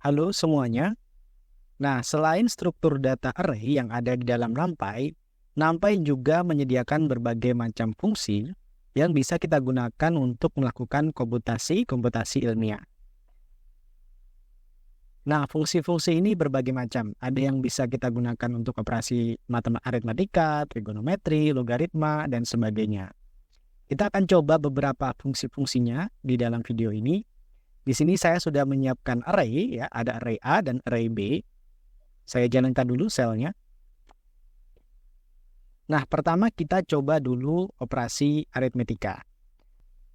Halo semuanya. Nah, selain struktur data array yang ada di dalam NumPy, NumPy juga menyediakan berbagai macam fungsi yang bisa kita gunakan untuk melakukan komputasi ilmiah. Nah, fungsi-fungsi ini berbagai macam. Ada yang bisa kita gunakan untuk operasi aritmatika, trigonometri, logaritma, dan sebagainya. Kita akan coba beberapa fungsi-fungsinya di dalam video ini. Di sini saya sudah menyiapkan array, ya, ada array A dan array B. Saya jalankan dulu selnya. Nah, pertama kita coba dulu operasi aritmetika.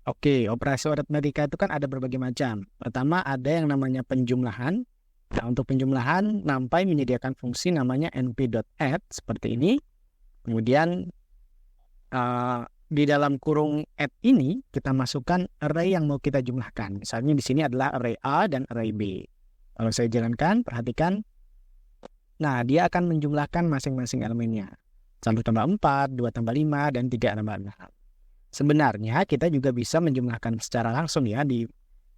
Oke, operasi aritmetika itu kan ada berbagai macam. Pertama ada yang namanya penjumlahan. Nah, untuk penjumlahan, NumPy menyediakan fungsi namanya np.add seperti ini. Kemudian di dalam kurung add ini kita masukkan array yang mau kita jumlahkan. Misalnya di sini adalah array A dan array B. Kalau saya jalankan, perhatikan. Nah, dia akan menjumlahkan masing-masing elemennya. 1 tambah 4, 2 tambah 5, dan 3 tambah 6. Sebenarnya kita juga bisa menjumlahkan secara langsung ya. Di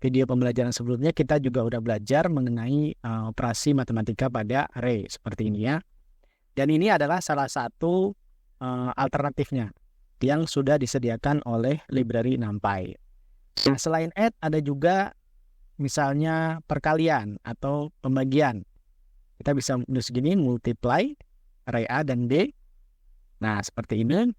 video pembelajaran sebelumnya kita juga udah belajar mengenai operasi matematika pada array seperti ini ya. Dan ini adalah salah satu alternatifnya yang sudah disediakan oleh library NumPy. Nah, selain add ada juga misalnya perkalian atau pembagian. Kita bisa menulis gini, multiply array A dan B. Nah, seperti ini.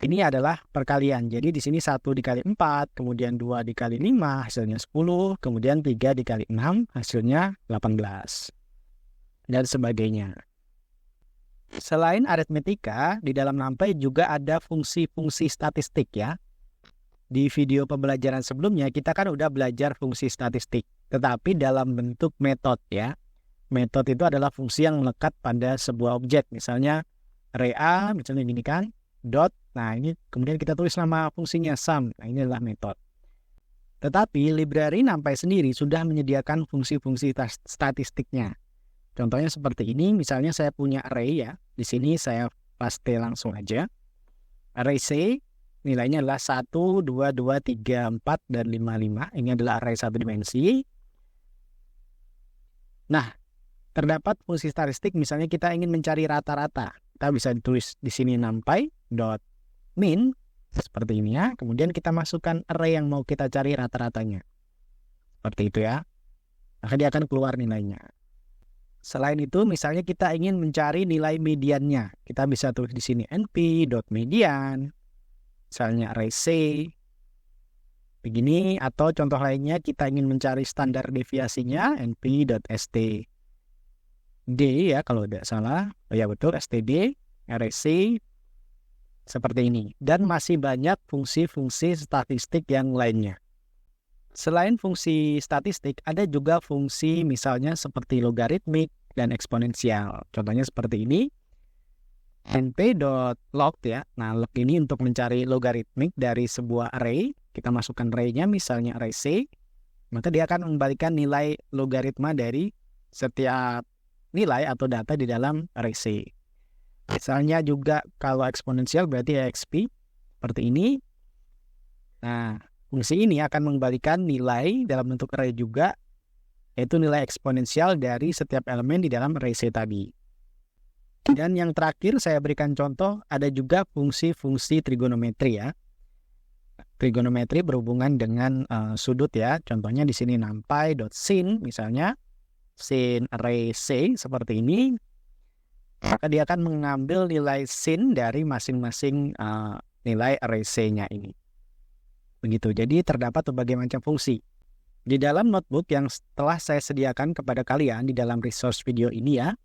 Ini adalah perkalian. Jadi di sini 1 dikali 4, kemudian 2 dikali 5, hasilnya 10, kemudian 3 dikali 6, hasilnya 18. Dan sebagainya. Selain aritmetika, di dalam NumPy juga ada fungsi-fungsi statistik ya. Di video pembelajaran sebelumnya kita kan udah belajar fungsi statistik, tetapi dalam bentuk metode ya. Metode itu adalah fungsi yang melekat pada sebuah objek. Misalnya array A, misalnya gini kan, dot. Nah, ini kemudian kita tulis nama fungsinya sum. Nah, ini adalah metode. Tetapi library NumPy sendiri sudah menyediakan fungsi-fungsi statistiknya. Contohnya seperti ini, misalnya saya punya array ya. Di sini saya paste langsung aja. Array C nilainya adalah 1, 2, 2, 3, 4, dan 5, 5. Ini adalah array satu dimensi. Nah, terdapat fungsi statistik, misalnya kita ingin mencari rata-rata. Kita bisa ditulis di sini NumPy.min seperti ini ya. Kemudian kita masukkan array yang mau kita cari rata-ratanya. Seperti itu ya. Maka dia akan keluar nilainya. Selain itu, misalnya kita ingin mencari nilai mediannya. Kita bisa tulis di sini np.median. Misalnya array C. Begini, atau contoh lainnya kita ingin mencari standar deviasinya np.std ya kalau tidak salah. Oh ya betul, std, array C, seperti ini. Dan masih banyak fungsi-fungsi statistik yang lainnya. Selain fungsi statistik, ada juga fungsi misalnya seperti logaritmik dan eksponensial. Contohnya seperti ini. np.log ya. Nah, log ini untuk mencari logaritmik dari sebuah array. Kita masukkan array-nya, misalnya array C. Maka dia akan mengembalikan nilai logaritma dari setiap nilai atau data di dalam array C. Misalnya juga kalau eksponensial berarti exp seperti ini. Nah, fungsi ini akan mengembalikan nilai dalam bentuk array juga, yaitu nilai eksponensial dari setiap elemen di dalam array C tadi. Dan yang terakhir saya berikan contoh, ada juga fungsi-fungsi trigonometri ya. Trigonometri berhubungan dengan sudut ya. Contohnya di sini numpy.sin misalnya. Sin array C seperti ini, maka dia akan mengambil nilai sin dari masing-masing nilai array C-nya ini. Begitu, jadi terdapat berbagai macam fungsi. Di dalam notebook yang telah saya sediakan kepada kalian di dalam resource video ini ya,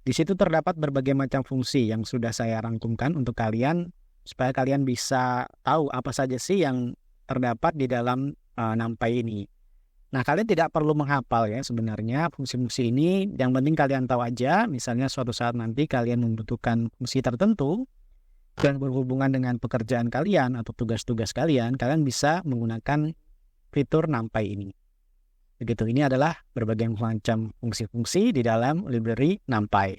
di situ terdapat berbagai macam fungsi yang sudah saya rangkumkan untuk kalian, supaya kalian bisa tahu apa saja sih yang terdapat di dalam NumPy ini. Nah, kalian tidak perlu menghafal ya sebenarnya fungsi-fungsi ini. Yang penting kalian tahu aja, misalnya suatu saat nanti kalian membutuhkan fungsi tertentu yang berhubungan dengan pekerjaan kalian atau tugas-tugas kalian, kalian bisa menggunakan fitur NumPy ini. Begitu, ini adalah berbagai macam fungsi-fungsi di dalam library NumPy.